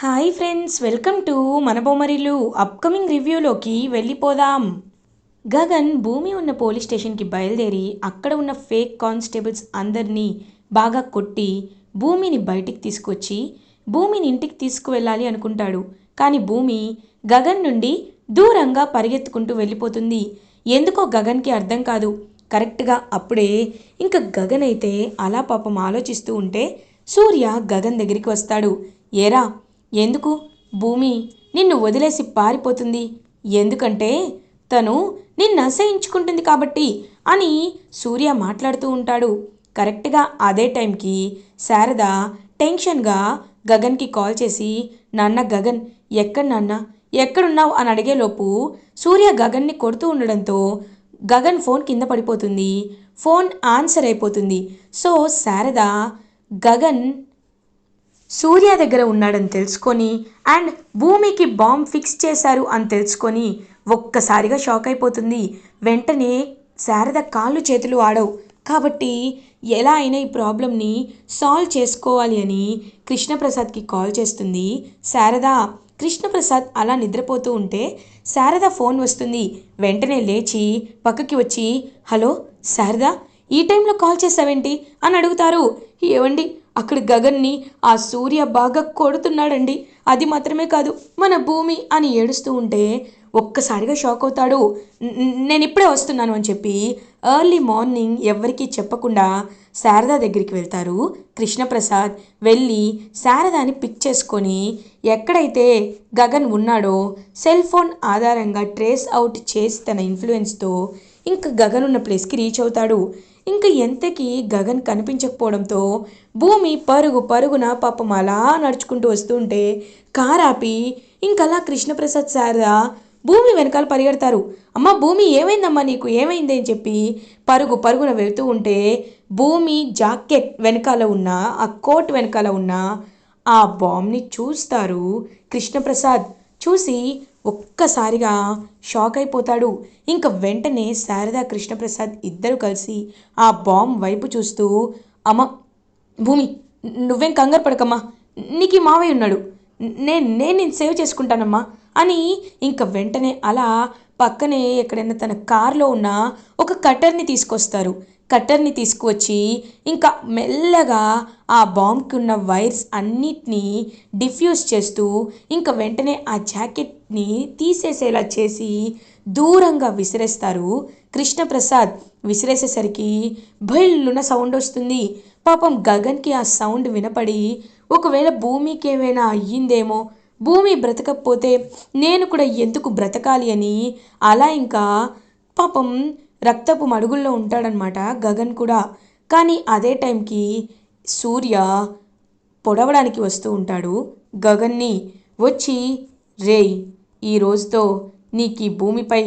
Hi friends, welcome to మన Bommarillu. Upcoming రివ్యూలోకి వెళ్ళిపోదాం. గగన్ భూమి ఉన్న పోలీస్ స్టేషన్కి బయలుదేరి అక్కడ ఉన్న ఫేక్ కానిస్టేబుల్స్ అందరినీ బాగా కొట్టి భూమిని బయటికి తీసుకొచ్చి భూమిని ఇంటికి తీసుకువెళ్ళాలి అనుకుంటాడు. కానీ భూమి గగన్ నుండి దూరంగా పరిగెత్తుకుంటూ వెళ్ళిపోతుంది. ఎందుకో గగన్కి అర్థం కాదు. కరెక్ట్గా అప్పుడే ఇంకా గగన్ అయితే అలా పాపం ఆలోచిస్తూ ఉంటే సూర్య గగన్ దగ్గరికి వస్తాడు. ఏరా, ఎందుకు భూమి నిన్ను వదిలేసి పారిపోతుంది? ఎందుకంటే తను నిన్ను అసహించుకుంటుంది కాబట్టి అని సూర్య మాట్లాడుతూ ఉంటాడు. కరెక్ట్గా అదే టైంకి శారద టెన్షన్గా గగన్కి కాల్ చేసి, నాన్న గగన్ ఎక్కడ నాన్న, ఎక్కడున్నావు అని అడిగేలోపు సూర్య గగన్ని కొడుతూ ఉండడంతో గగన్ ఫోన్ కింద పడిపోతుంది. ఫోన్ ఆన్సర్ అయిపోతుంది. సో శారద గగన్ సూర్య దగ్గర ఉన్నాడని తెలుసుకొని అండ్ భూమికి బాంబ్ ఫిక్స్ చేశారు అని తెలుసుకొని ఒక్కసారిగా షాక్ అయిపోతుంది. వెంటనే శారద కాళ్ళు చేతులు ఆడవు కాబట్టి ఎలా అయినా ఈ ప్రాబ్లమ్ని సాల్వ్ చేసుకోవాలి అని కృష్ణప్రసాద్కి కాల్ చేస్తుంది శారద. కృష్ణప్రసాద్ అలా నిద్రపోతూ ఉంటే శారద ఫోన్ వస్తుంది. వెంటనే లేచి పక్కకి వచ్చి, హలో శారద, ఈ టైంలో కాల్ చేసావేంటి అని అడుగుతారు. ఏవండి, అక్కడ గగన్ని ఆ సూర్య బాగా కొడుతున్నాడండి, అది మాత్రమే కాదు మన భూమి అని ఏడుస్తూ ఉంటే ఒక్కసారిగా షాక్ అవుతాడు. నేను ఇప్పుడే వస్తున్నాను అని చెప్పి ఎర్లీ మార్నింగ్ ఎవరికీ చెప్పకుండా శారద దగ్గరికి వెళ్తారు కృష్ణప్రసాద్. వెళ్ళి శారదాని పిక్ చేసుకొని ఎక్కడైతే గగన్ ఉన్నాడో సెల్ ఫోన్ ఆధారంగా ట్రేస్ అవుట్ చేసి తన ఇన్ఫ్లుయెన్స్తో ఇంకా గగన్ ఉన్న ప్లేస్కి రీచ్ అవుతాడు. ఇంకా ఎంతకీ గగన్ కనిపించకపోవడంతో భూమి పరుగు పరుగున పాపం అలా నడుచుకుంటూ వస్తుంటే కార్ ఆపి ఇంకలా కృష్ణప్రసాద్ శారద భూమి వెనకాల పరిగెడతారు. అమ్మ భూమి, ఏమైందమ్మా నీకు, ఏమైంది అని చెప్పి పరుగు పరుగున వెళ్తూ ఉంటే భూమి జాకెట్ వెనకాల ఉన్న ఆ కోట్ వెనకాల ఉన్న ఆ బాంబ్ని చూస్తారు కృష్ణప్రసాద్. చూసి ఒక్కసారిగా షాక్ అయిపోతాడు. ఇంకా వెంటనే శారదా కృష్ణప్రసాద్ ఇద్దరు కలిసి ఆ బాంబ్ వైపు చూస్తూ, అమ్మ భూమి నువ్వేం కంగారు పడకమ్మా, నీకు మావయ్య ఉన్నాడు, నేను సేవ్ చేసుకుంటానమ్మా అని ఇంకా వెంటనే అలా పక్కనే ఎక్కడైనా తన కార్లో ఉన్న ఒక కట్టర్ని తీసుకొస్తారు. కట్టర్ని తీసుకువచ్చి ఇంకా మెల్లగా ఆ బాంబ్కి ఉన్న వైర్స్ అన్నిటినీ డిఫ్యూజ్ చేస్తూ ఇంకా వెంటనే ఆ జాకెట్ని తీసేసేలా చేసి దూరంగా విసిరేస్తారు కృష్ణప్రసాద్. విసిరేసేసరికి భల్లున సౌండ్ వస్తుంది. పాపం గగన్కి ఆ సౌండ్ వినపడి ఒకవేళ భూమికి ఏమైనా అయ్యిందేమో, భూమి బ్రతకపోతే నేను కూడా ఎందుకు బ్రతకాలి అని అలా ఇంకా పాపం రక్తపు మడుగుల్లో ఉంటాడనమాట గగన్ కూడా. కానీ అదే టైంకి సూర్య పొడవడానికి వస్తూ ఉంటాడు గగన్ని. వచ్చి, రేయ్, ఈ రోజుతో నీకు ఈ భూమిపై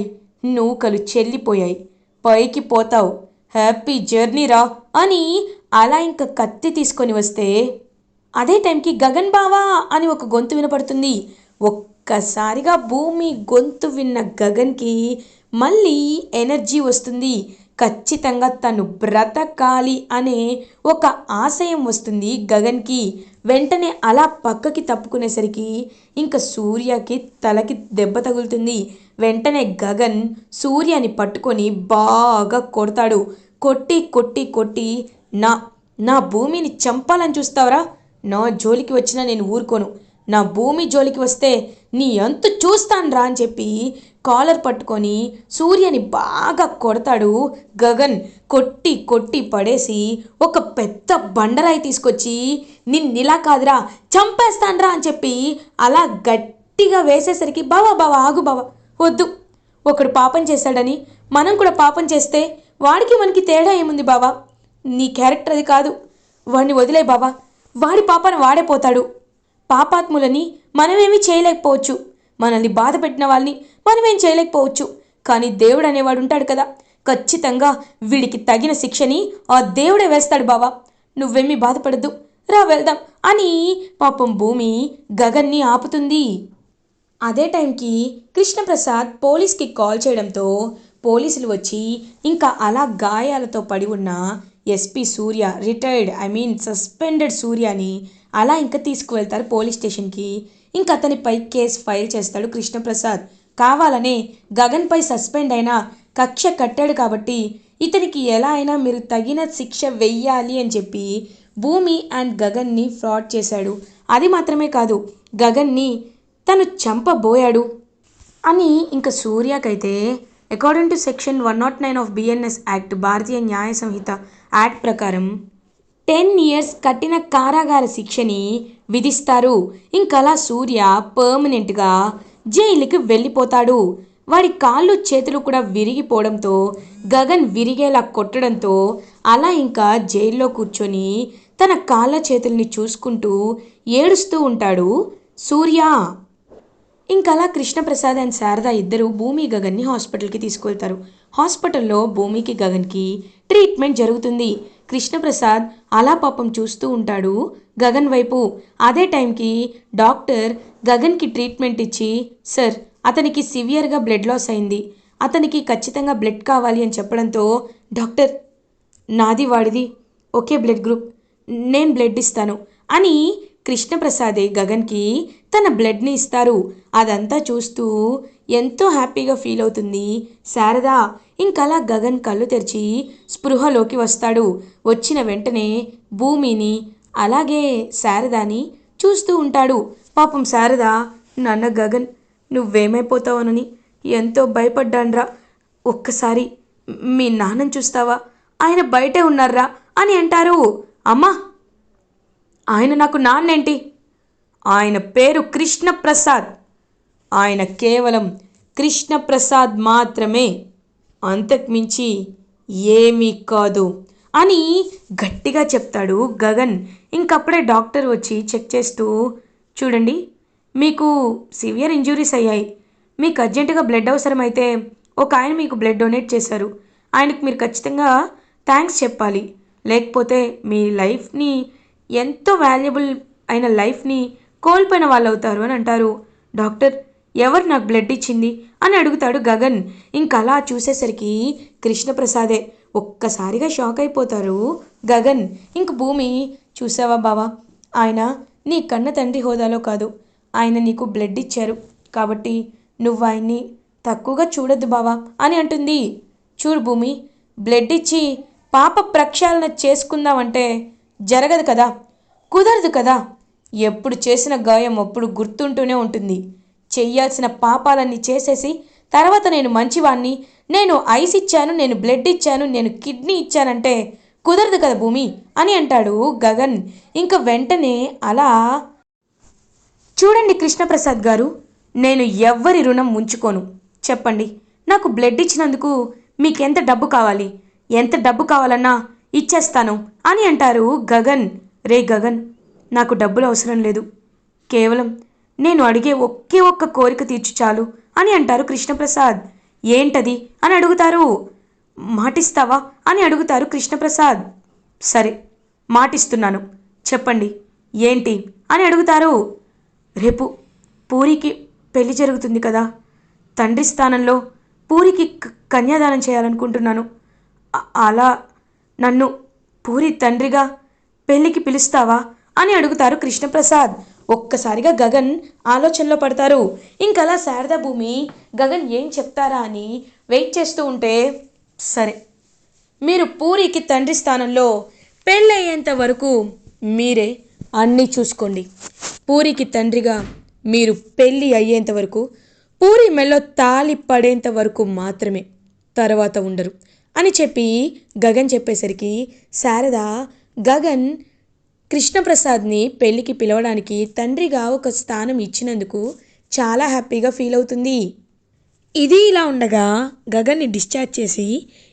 నూకలు చెల్లిపోయాయి, పైకి పోతావు, హ్యాపీ జర్నీ రా అని అలా ఇంకా కత్తి తీసుకొని వస్తే అదే టైంకి గగన్ బావా అని ఒక గొంతు వినపడుతుంది. ఒక్కసారిగా భూమి గొంతు విన్న గగన్కి మళ్ళీ ఎనర్జీ వస్తుంది. ఖచ్చితంగా తను బ్రతకాలి అనే ఒక ఆశయం వస్తుంది గగన్కి. వెంటనే అలా పక్కకి తప్పుకునేసరికి ఇంకా సూర్యకి తలకి దెబ్బ తగులుతుంది. వెంటనే గగన్ సూర్యని పట్టుకొని బాగా కొడతాడు. కొట్టి కొట్టి కొట్టి, నా నా భూమిని చంపాలని చూస్తావరా, నా జోలికి వచ్చినా నేను ఊరుకోను, నా భూమి జోలికి వస్తే నీ అంతు చూస్తాను అని చెప్పి కాలర్ పట్టుకొని సూర్యని బాగా కొడతాడు గగన్. కొట్టి కొట్టి పడేసి ఒక పెద్ద బండరాయి తీసుకొచ్చి నిన్నిలా కాదురా చంపేస్తాన్రా అని చెప్పి అలా గట్టిగా వేసేసరికి, బావా బావా ఆగు బావా, వద్దు, ఒకడు పాపం చేశాడని మనం కూడా పాపం చేస్తే వాడికి మనకి తేడా ఏముంది బావా, నీ క్యారెక్టర్ అది కాదు, వాడిని వదిలే బావా, వాడి పాపాన వాడే పోతాడు, పాపాత్ములని మనమేమీ చేయలేకపోవచ్చు, మనల్ని బాధ పెట్టిన వాళ్ళని మనమేం చేయలేకపోవచ్చు, కానీ దేవుడు అనేవాడు ఉంటాడు కదా, ఖచ్చితంగా వీడికి తగిన శిక్షని ఆ దేవుడే వేస్తాడు బావా, నువ్వేమీ బాధపడద్దు, రా వెళ్దాం అని పాపం భూమి గగన్ని ఆపుతుంది. అదే టైంకి కృష్ణప్రసాద్ పోలీస్కి కాల్ చేయడంతో పోలీసులు వచ్చి ఇంకా అలా గాయాలతో పడి ఉన్న ఎస్పీ సూర్య, రిటైర్డ్ సస్పెండెడ్ సూర్యని అలా ఇంకా తీసుకువెళ్తారు పోలీస్ స్టేషన్కి. ఇంక అతనిపై కేసు ఫైల్ చేస్తాడు కృష్ణప్రసాద్. కావాలనే గగన్పై సస్పెండ్ అయిన కక్ష కట్టాడు కాబట్టి ఇతనికి ఎలా అయినా మీరు తగిన శిక్ష వెయ్యాలి అని చెప్పి భూమి అండ్ గగన్ని ఫ్రాడ్ చేశాడు. అది మాత్రమే కాదు, గగన్ని తను చంపబోయాడు అని ఇంకా సూర్యకైతే according to section 109 of BNS act, Bharatiya Nyaya Sanhita act ప్రకారం 10 years కఠిన కారాగార శిక్షని విధిస్తారు. ఇంకలా సూర్య పర్మనెంట్గా జైలుకి వెళ్ళిపోతాడు. వాడి కాళ్ళు చేతులు కూడా విరిగిపోవడంతో గగన్ విరిగేలా కొట్టడంతో అలా ఇంకా జైల్లో కూర్చొని తన కాళ్ళ చేతుల్ని చూసుకుంటూ ఏడుస్తూ ఉంటాడు సూర్య. ఇంకలా కృష్ణప్రసాద్ అండ్ శారద ఇద్దరు భూమి గగన్ని హాస్పిటల్కి తీసుకువెళ్తారు. హాస్పిటల్లో భూమికి గగన్కి ట్రీట్మెంట్ జరుగుతుంది. కృష్ణప్రసాద్ అలా పాపం చూస్తూ ఉంటాడు గగన్ వైపు. అదే టైంకి డాక్టర్ గగన్కి ట్రీట్మెంట్ ఇచ్చి, సార్ అతనికి సివియర్గా బ్లడ్ లాస్ అయింది, అతనికి ఖచ్చితంగా బ్లడ్ కావాలి అని చెప్పడంతో, డాక్టర్ నాది వాడిది ఒకే బ్లడ్ గ్రూప్, నేను బ్లడ్ ఇస్తాను అని కృష్ణప్రసాదే గగన్కి తన బ్లడ్ని ఇస్తారు. అదంతా చూస్తూ ఎంతో హ్యాపీగా ఫీల్ అవుతుంది శారద. ఇంకలా గగన్ కళ్ళు తెరిచి స్పృహలోకి వస్తాడు. వచ్చిన వెంటనే భూమిని అలాగే శారదాని చూస్తూ ఉంటాడు. పాపం శారద, నాన్న గగన్ నువ్వేమైపోతావనని ఎంతో భయపడ్డాన్రా, ఒక్కసారి మీ నాన్నని చూస్తావా, ఆయన బయటే ఉన్నారా అని అంటారు. అమ్మా, ఆయన నాకు నాన్నేంటి, ఆయన పేరు కృష్ణప్రసాద్, ఆయన కేవలం కృష్ణప్రసాద్ మాత్రమే, అంతకుమించి ఏమీ కాదు అని గట్టిగా చెప్తాడు గగన్. ఇంకప్పుడే డాక్టర్ వచ్చి చెక్ చేస్తూ, చూడండి మీకు సివియర్ ఇంజురీస్ అయ్యాయి, మీకు అర్జెంటుగా బ్లడ్ అవసరమైతే ఒక ఆయన మీకు బ్లడ్ డొనేట్ చేశారు, ఆయనకు మీరు ఖచ్చితంగా థ్యాంక్స్ చెప్పాలి, లేకపోతే మీ లైఫ్ని ఎంతో వాల్యుబుల్ అయిన లైఫ్ని కోల్పోయిన వాళ్ళు అవుతారు అని అంటారు. డాక్టర్ ఎవరు నాకు బ్లడ్ ఇచ్చింది అని అడుగుతాడు గగన్. ఇంకలా చూసేసరికి కృష్ణప్రసాదే. ఒక్కసారిగా షాక్ అయిపోతారు గగన్. ఇంక భూమి, చూసావా బావా, ఆయన నీ కన్న తండ్రి హోదాలో కాదు, ఆయన నీకు బ్లడ్ ఇచ్చారు కాబట్టి నువ్వు ఆయన్ని తక్కువగా చూడొద్దు బావా అని అంటుంది. చూడు భూమి, బ్లడ్ ఇచ్చి పాప ప్రక్షాళన చేసుకుందామంటే జరగదు కదా, కుదరదు కదా, ఎప్పుడు చేసిన గాయం అప్పుడు గుర్తుంటూనే ఉంటుంది. చెయ్యాల్సిన పాపాలన్నీ చేసేసి తర్వాత నేను మంచివాణ్ణి, నేను ఐస్ ఇచ్చాను, నేను బ్లడ్ ఇచ్చాను, నేను కిడ్నీ ఇచ్చానంటే కుదరదు కదా భూమి అని అంటాడు గగన్. ఇంక వెంటనే అలా, చూడండి కృష్ణప్రసాద్ గారు, నేను ఎవ్వరి రుణం ఉంచుకోను, చెప్పండి నాకు బ్లడ్ ఇచ్చినందుకు మీకెంత డబ్బు కావాలి, ఎంత డబ్బు కావాలన్నా ఇచ్చేస్తాను అని అంటారు గగన్. రే గగన్, నాకు డబ్బులు అవసరం లేదు, కేవలం నేను అడిగే ఒకే ఒక్క కోరిక తీర్చు చాలు అని అంటారు కృష్ణప్రసాద్. ఏంటది అని అడుగుతారు. మాటిస్తావా అని అడుగుతారు కృష్ణప్రసాద్. సరే మాటిస్తున్నాను, చెప్పండి ఏంటి అని అడుగుతారు. రేపు పూరికి పెళ్లి జరుగుతుంది కదా, తండ్రి స్థానంలో పూరికి కన్యాదానం చేయాలనుకుంటున్నాను, అలా నన్ను పూరి తండ్రిగా పెళ్ళికి పిలుస్తావా అని అడుగుతారు కృష్ణప్రసాద్. ఒక్కసారిగా గగన్ ఆలోచనలో పడతారు. ఇంకలా శారదా భూమి గగన్ ఏం చెప్తారా అని వెయిట్ చేస్తూ ఉంటే, సరే మీరు పూరికి తండ్రి స్థానంలో పెళ్ళయ్యేంత వరకు మీరే అన్నీ చూసుకోండి, పూరికి తండ్రిగా మీరు పెళ్ళి అయ్యేంత వరకు, పూరి మెల్లో తాళి పడేంత వరకు మాత్రమే, తర్వాత ఉండరు అని చెప్పి గగన్ చెప్పేసరికి శారద గగన్ కృష్ణప్రసాద్ని పెళ్ళికి పిలవడానికి తండ్రిగా ఒక స్థానం ఇచ్చినందుకు చాలా హ్యాపీగా ఫీల్ అవుతుంది. ఇది ఇలా ఉండగా గగన్ని డిశ్చార్జ్ చేసి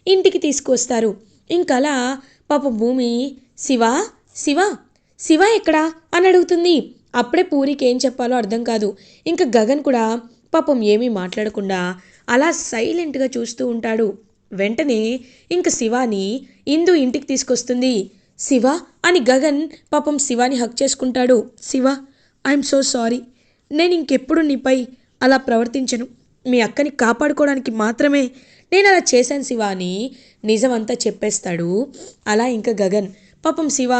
ఇంటికి తీసుకొస్తారు. ఇంకలా పాప భూమి, శివ శివ శివ ఎక్కడా అని అడుగుతుంది. అప్పుడే పూరికి ఏం చెప్పాలో అర్థం కాదు. ఇంకా గగన్ కూడా పాపం ఏమీ మాట్లాడకుండా అలా సైలెంట్గా చూస్తూ ఉంటాడు. వెంటనే ఇంక శివాని ఇందు ఇంటికి తీసుకొస్తుంది. శివ అని గగన్ పాపం శివాని హక్ చేసుకుంటాడు. శివ, ఐఎమ్ సో సారీ, నేను ఇంకెప్పుడు నీపై అలా ప్రవర్తించను, మీ అక్కని కాపాడుకోవడానికి మాత్రమే నేను అలా చేశాను శివ అని నిజమంతా చెప్పేస్తాడు. అలా ఇంకా గగన్ పాపం శివ,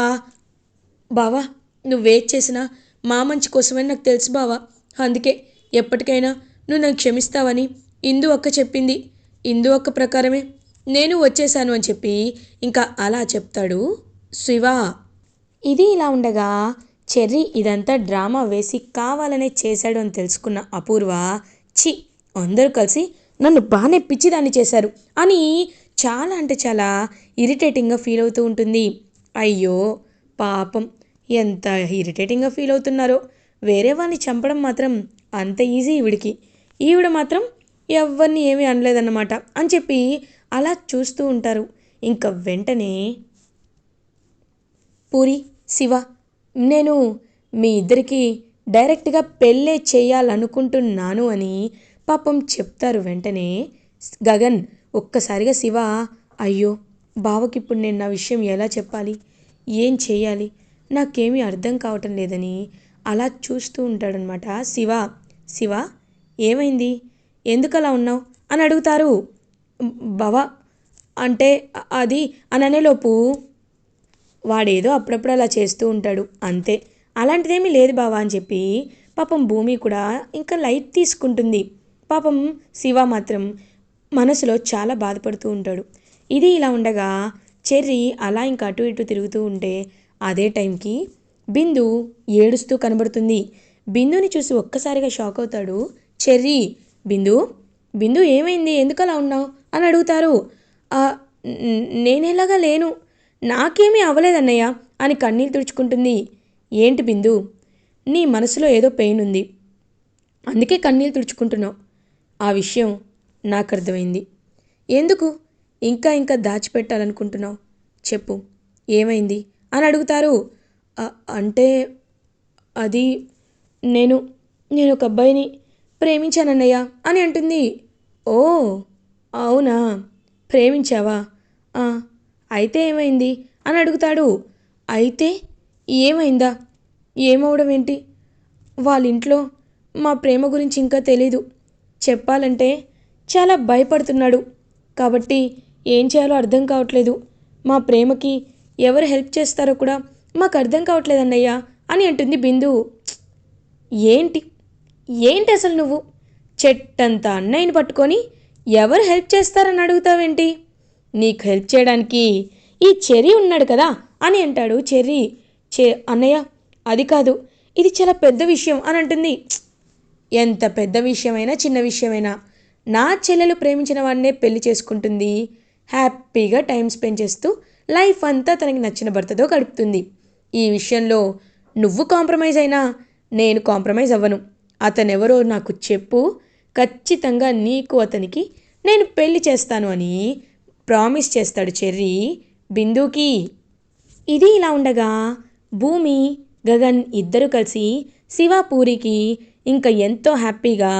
బావా నువ్వు వెయిట్ చేసినా మా మంచి కోసమని నాకు తెలుసు బావా. అందుకే ఎప్పటికైనా నువ్వు నన్ను క్షమిస్తావని ఇందు అక్క చెప్పింది. ఇందు అక్క ప్రకారమే నేను వచ్చేసాను అని చెప్పి ఇంకా అలా చెప్తాడు శివ. ఇది ఇలా ఉండగా చెర్రీ ఇదంతా డ్రామా వేసి కావాలనే చేశాడు అని తెలుసుకున్న అపూర్వ, చి అందరూ కలిసి నన్ను బాగానే పిచ్చిదాన్ని చేశారు అని చాలా అంటే చాలా ఇరిటేటింగ్గా ఫీల్ అవుతూ ఉంటుంది. అయ్యో పాపం, ఎంత ఇరిటేటింగ్గా ఫీల్ అవుతున్నారో. వేరే వాడిని చంపడం మాత్రం అంత ఈజీ ఈవిడికి, ఈవిడ మాత్రం ఎవరిని ఏమీ అనలేదన్నమాట అని చెప్పి అలా చూస్తూ ఉంటారు. ఇంకా వెంటనే పూరి, శివ, నేను మీ ఇద్దరికి డైరెక్ట్గా పెళ్ళే చేయాలనుకుంటున్నాను అని పాపం చెప్తారు. వెంటనే గగన్ ఒక్కసారిగా శివ, అయ్యో బావకి ఇప్పుడు నేను నా విషయం ఎలా చెప్పాలి, ఏం చేయాలి, నాకేమీ అర్థం కావటం లేదని అలా చూస్తూ ఉంటాడనమాట. శివ, శివ ఏమైంది, ఎందుకు అలా ఉన్నావు అని అడుగుతారు. బావా అంటే అది అని అనేలోపు వాడేదో అప్పుడప్పుడు అలా చేస్తూ ఉంటాడు అంతే, అలాంటిదేమీ లేదు బావా అని చెప్పి పాపం భూమి కూడా ఇంకా లైట్ తీసుకుంటుంది. పాపం శివ మాత్రం మనసులో చాలా బాధపడుతూ ఉంటాడు. ఇది ఇలా ఉండగా చెర్రీ అలా ఇంకా అటు ఇటు తిరుగుతూ ఉంటే అదే టైంకి బిందు ఏడుస్తూ కనబడుతుంది. బిందుని చూసి ఒక్కసారిగా షాక్ అవుతాడు చెర్రీ. బిందు, బిందు ఏమైంది, ఎందుకు అలా ఉన్నావు అని అడుగుతారు. నేనేలాగా లేను, నాకేమీ అవ్వలేదన్నయ్య అని కన్నీళ్ళు తుడుచుకుంటుంది. ఏంటి బిందు, నీ మనసులో ఏదో పెయిన్ ఉంది, అందుకే కన్నీళ్ళు తుడుచుకుంటున్నావు. ఆ విషయం నాకు అర్థమైంది. ఎందుకు ఇంకా ఇంకా దాచిపెట్టాలనుకుంటున్నావు, చెప్పు ఏమైంది అని అడుగుతారు. అంటే అది నేను నేను ఒక అబ్బాయిని ప్రేమించానన్నయ్య అని అంటుంది. ఓ అవునా, ప్రేమించావా, అయితే ఏమైంది అని అడుగుతాడు. అయితే ఏమైందా, ఏమవడం ఏంటి, వాళ్ళ ఇంట్లో మా ప్రేమ గురించి ఇంకా తెలీదు, చెప్పాలంటే చాలా భయపడుతున్నాడు, కాబట్టి ఏం చేయాలో అర్థం కావట్లేదు, మా ప్రేమకి ఎవరు హెల్ప్ చేస్తారో కూడా మాకు అర్థం కావట్లేదు అన్నయ్య అని అంటుంది బిందు. ఏంటి ఏంటి అసలు నువ్వు చెట్టంత అన్నయ్యని పట్టుకొని ఎవరు హెల్ప్ చేస్తారని అడుగుతావేంటి, నీకు హెల్ప్ చేయడానికి ఈ చెర్రీ ఉన్నాడు కదా అని అంటాడు చెర్రీ. అన్నయ్య అది కాదు, ఇది చాలా పెద్ద విషయం అని అంటుంది. ఎంత పెద్ద విషయమైనా చిన్న విషయమైనా నా చెల్లెలు ప్రేమించిన వాడినే పెళ్లి చేసుకుంటుంది, హ్యాపీగా టైం స్పెండ్ చేస్తూ లైఫ్ అంతా తనకి నచ్చిన భర్తతో గడుపుతుంది. ఈ విషయంలో నువ్వు కాంప్రమైజ్ అయినా నేను కాంప్రమైజ్ అవ్వను. అతనెవరో నాకు చెప్పు, ఖచ్చితంగా నీకు అతనికి నేను పెళ్లి చేస్తాను అని ప్రామిస్ చేస్తాడు చెర్రీ బిందుకి. ఇది ఇలా ఉండగా భూమి, గగన్ ఇద్దరు కలిసి శివపూరికి ఇంకా ఎంతో హ్యాపీగా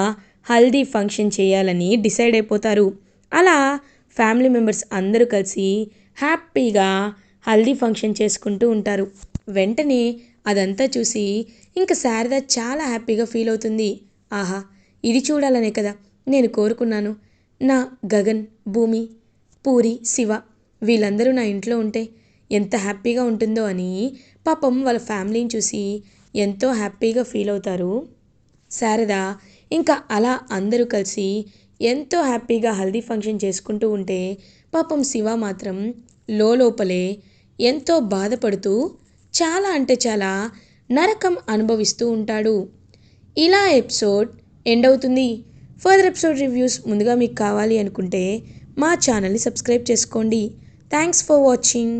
హల్దీ ఫంక్షన్ చేయాలని డిసైడ్ అయిపోతారు. అలా ఫ్యామిలీ మెంబర్స్ అందరూ కలిసి హ్యాపీగా హల్దీ ఫంక్షన్ చేసుకుంటూ ఉంటారు. వెంటనే అదంతా చూసి ఇంకా శారద చాలా హ్యాపీగా ఫీల్ అవుతుంది. ఆహా, ఇది చూడాలనే కదా నేను కోరుకున్నాను. నా గగన్, భూమి, పూరి, శివ వీళ్ళందరూ నా ఇంట్లో ఉంటే ఎంత హ్యాపీగా ఉంటుందో అని పాపం వాళ్ళ ఫ్యామిలీని చూసి ఎంతో హ్యాపీగా ఫీల్ అవుతారు శారద. ఇంకా అలా అందరూ కలిసి ఎంతో హ్యాపీగా హల్దీ ఫంక్షన్ చేసుకుంటూ ఉంటే పాపం శివ మాత్రం లోపలే ఎంతో బాధపడుతూ చాలా అంటే చాలా నరకం అనుభవిస్తూ ఉంటాడు. ఇలా ఎపిసోడ్ ఎండ్ అవుతుంది. ఫర్దర్ ఎపిసోడ్ రివ్యూస్ ముందుగా మీకు కావాలి అనుకుంటే మా ఛానల్ని సబ్స్క్రైబ్ చేసుకోండి. Thanks for watching.